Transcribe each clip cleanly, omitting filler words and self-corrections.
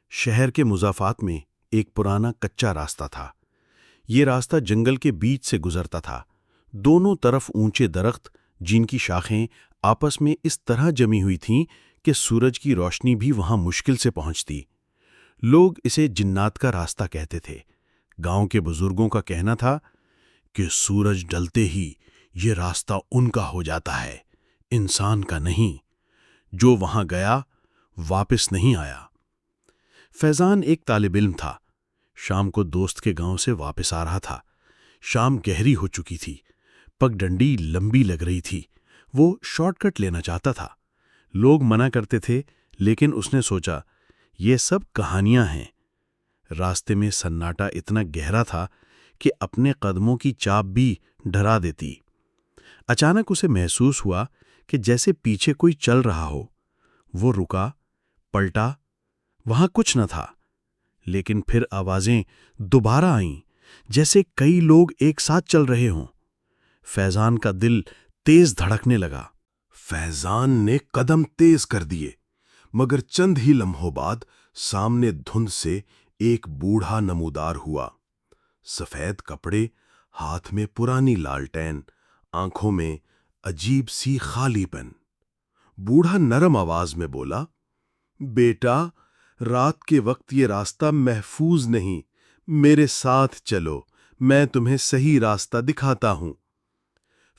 شہر کے مضافات میں ایک پرانا کچا راستہ تھا۔ یہ راستہ جنگل کے بیچ سے گزرتا تھا۔ دونوں طرف اونچے درخت جن کی شاخیں آپس میں اس طرح جمی ہوئی تھیں کہ سورج کی روشنی بھی وہاں مشکل سے پہنچتی۔ لوگ اسے جنات کا راستہ کہتے تھے۔ گاؤں کے بزرگوں کا کہنا تھا کہ سورج ڈلتے ہی یہ راستہ ان کا ہو جاتا ہے، انسان کا نہیں۔ جو وہاں گیا واپس نہیں آیا۔ فیضان ایک طالب علم تھا۔ شام کو دوست کے گاؤں سے واپس آ رہا تھا۔ شام گہری ہو چکی تھی، پگ ڈنڈی لمبی لگ رہی تھی۔ وہ شارٹ کٹ لینا چاہتا تھا۔ لوگ منع کرتے تھے، لیکن اس نے سوچا یہ سب کہانیاں ہیں۔ راستے میں سناٹا اتنا گہرا تھا کہ اپنے قدموں کی چاپ بھی ڈرا دیتی۔ اچانک اسے محسوس ہوا کہ جیسے پیچھے کوئی چل رہا ہو۔ وہ رکا، پلٹا، وہاں کچھ نہ تھا۔ لیکن پھر آوازیں دوبارہ آئیں، جیسے کئی لوگ ایک ساتھ چل رہے ہوں۔ فیضان کا دل تیز دھڑکنے لگا۔ فیضان نے قدم تیز کر دیے، مگر چند ہی لمحوں بعد سامنے دھند سے ایک بوڑھا نمودار ہوا۔ سفید کپڑے، ہاتھ میں پرانی لالٹین، آنکھوں میں عجیب سی خالی پن۔ بوڑھا نرم آواز میں بولا، بیٹا، رات کے وقت یہ راستہ محفوظ نہیں، میرے ساتھ چلو، میں تمہیں صحیح راستہ دکھاتا ہوں۔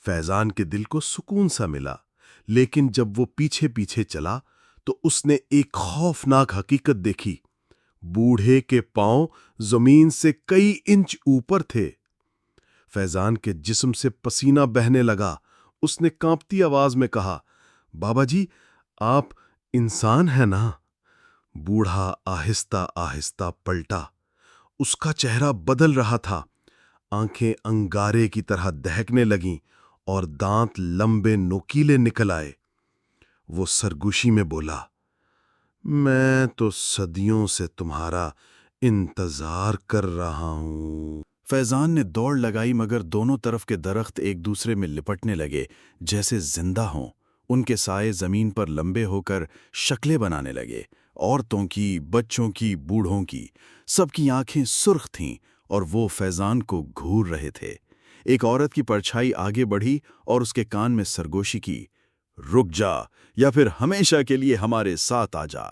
فیضان کے دل کو سکون سا ملا، لیکن جب وہ پیچھے پیچھے چلا تو اس نے ایک خوفناک حقیقت دیکھی۔ بوڑھے کے پاؤں زمین سے کئی انچ اوپر تھے۔ فیضان کے جسم سے پسینہ بہنے لگا۔ اس نے کانپتی آواز میں کہا، بابا جی، آپ انسان ہیں نا؟ بوڑھا آہستہ آہستہ پلٹا۔ اس کا چہرہ بدل رہا تھا۔ آنکھیں انگارے کی طرح دہکنے لگیں اور دانت لمبے نوکیلے نکل آئے۔ وہ سرگوشی میں بولا، میں تو صدیوں سے تمہارا انتظار کر رہا ہوں۔ فیضان نے دوڑ لگائی، مگر دونوں طرف کے درخت ایک دوسرے میں لپٹنے لگے جیسے زندہ ہوں۔ ان کے سائے زمین پر لمبے ہو کر شکلیں بنانے لگے، عورتوں کی، بچوں کی، بوڑھوں کی۔ سب کی آنکھیں سرخ تھیں اور وہ فیضان کو گھور رہے تھے۔ ایک عورت کی پرچھائی آگے بڑھی اور اس کے کان میں سرگوشی کی، رک جا یا پھر ہمیشہ کے لیے ہمارے ساتھ آ جا۔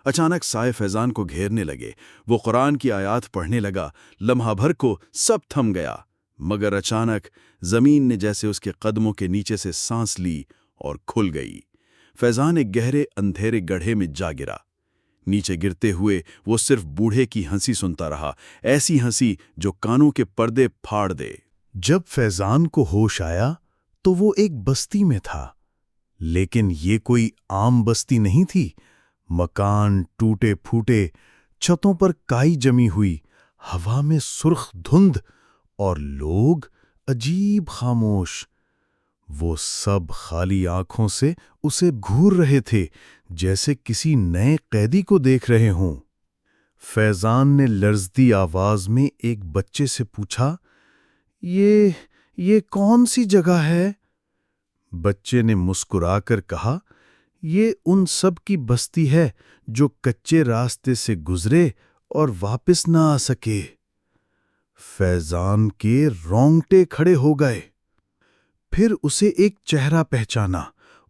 اچانک سائے فیضان کو گھیرنے لگے۔ وہ قرآن کی آیات پڑھنے لگا۔ لمحہ بھر کو سب تھم گیا، مگر اچانک زمین نے جیسے اس کے قدموں کے نیچے سے سانس لی اور کھل گئی۔ فیضان ایک گہرے اندھیرے گڑھے میں جا گرا۔ نیچے گرتے ہوئے وہ صرف بوڑھے کی ہنسی سنتا رہا، ایسی ہنسی جو کانوں کے پردے پھاڑ دے۔ جب فیضان کو ہوش آیا تو وہ ایک بستی میں تھا، لیکن یہ کوئی عام بستی نہیں تھی۔ مکان ٹوٹے پھوٹے، چھتوں پر کائی جمی ہوئی، ہوا میں سرخ دھند، اور لوگ عجیب خاموش۔ وہ سب خالی آنکھوں سے اسے گھور رہے تھے، جیسے کسی نئے قیدی کو دیکھ رہے ہوں۔ فیضان نے لرزتی آواز میں ایک بچے سے پوچھا، یہ کون سی جگہ ہے؟ بچے نے مسکرا کر کہا، یہ ان سب کی بستی ہے جو کچے راستے سے گزرے اور واپس نہ آ سکے۔ فیضان کے رونگٹے کھڑے ہو گئے۔ پھر اسے ایک چہرہ پہچانا،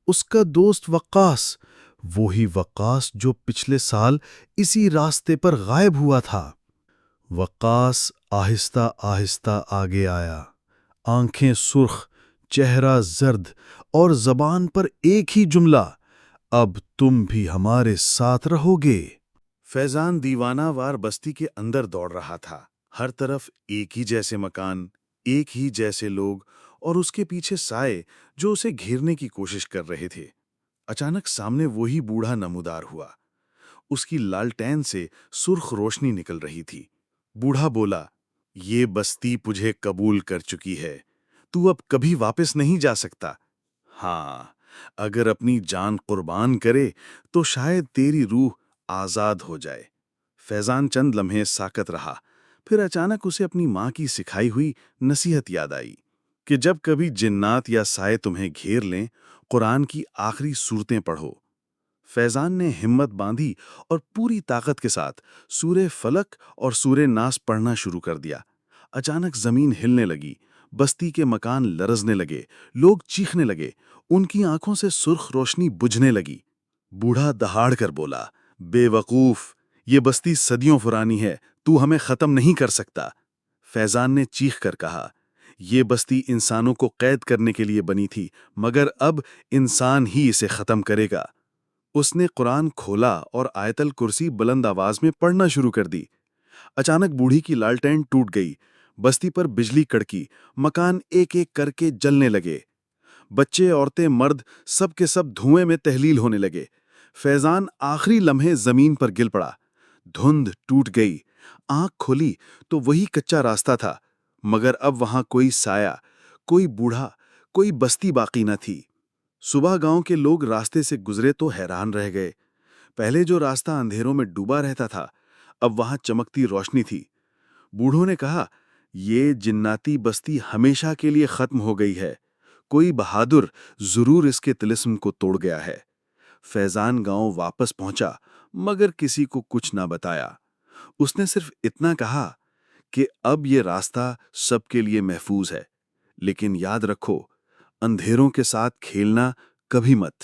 اس کا دوست وقاص، وہی وقاص جو پچھلے سال اسی راستے پر غائب ہوا تھا۔ وقاص آہستہ آہستہ آگے آیا، آنکھیں سرخ، چہرہ زرد، اور زبان پر ایک ہی جملہ، اب تم بھی ہمارے ساتھ رہو گے۔ فیضان دیوانہ وار بستی کے اندر دوڑ رہا تھا۔ ہر طرف ایک ہی جیسے مکان، ایک ہی جیسے لوگ، اور اس کے پیچھے سائے جو اسے گھیرنے کی کوشش کر رہے تھے۔ اچانک سامنے وہی بوڑھا نمودار ہوا۔ اس کی لالٹین سے سرخ روشنی نکل رہی تھی۔ بوڑھا بولا، یہ بستی تجھے قبول کر چکی ہے، تو اب کبھی واپس نہیں جا سکتا۔ ہاں، اگر اپنی جان قربان کرے تو شاید تیری روح آزاد ہو جائے۔ فیضان چند لمحے ساکت رہا، پھر اچانک اسے اپنی ماں کی سکھائی ہوئی نصیحت یاد آئی کہ جب کبھی جنات یا سائے تمہیں گھیر لیں، قرآن کی آخری سورتیں پڑھو۔ فیضان نے ہمت باندھی اور پوری طاقت کے ساتھ سورہ فلق اور سورہ ناس پڑھنا شروع کر دیا۔ اچانک زمین ہلنے لگی، بستی کے مکان لرزنے لگے، لوگ چیخنے لگے، ان کی آنکھوں سے سرخ روشنی بجھنے لگی۔ بوڑھا دہاڑ کر بولا، بے وقوف، یہ بستی صدیوں پرانی ہے، تو ہمیں ختم نہیں کر سکتا۔ فیضان نے چیخ کر کہا، یہ بستی انسانوں کو قید کرنے کے لیے بنی تھی، مگر اب انسان ہی اسے ختم کرے گا۔ اس نے قرآن کھولا اور آیت الکرسی بلند آواز میں پڑھنا شروع کر دی۔ اچانک بوڑھی کی لالٹین ٹوٹ گئی، بستی پر بجلی کڑکی، مکان ایک ایک کر کے جلنے لگے، بچے، عورتیں، مرد، سب کے سب دھوئیں میں تحلیل ہونے لگے۔ فیضان آخری لمحے زمین پر گر پڑا، دھند ٹوٹ گئی، آنکھ کھولی تو وہی کچا راستہ تھا، مگر اب وہاں کوئی سایہ، کوئی بوڑھا، کوئی بستی باقی نہ تھی۔ صبح گاؤں کے لوگ راستے سے گزرے تو حیران رہ گئے۔ پہلے جو راستہ اندھیروں میں ڈوبا رہتا تھا، اب وہاں چمکتی روشنی تھی۔ بوڑھوں نے کہا، یہ جناتی بستی ہمیشہ کے لیے ختم ہو گئی ہے، کوئی بہادر ضرور اس کے طلسم کو توڑ گیا ہے۔ فیضان گاؤں واپس پہنچا، مگر کسی کو کچھ نہ بتایا۔ اس نے صرف اتنا کہا کہ اب یہ راستہ سب کے لیے محفوظ ہے، لیکن یاد رکھو، اندھیروں کے ساتھ کھیلنا کبھی مت۔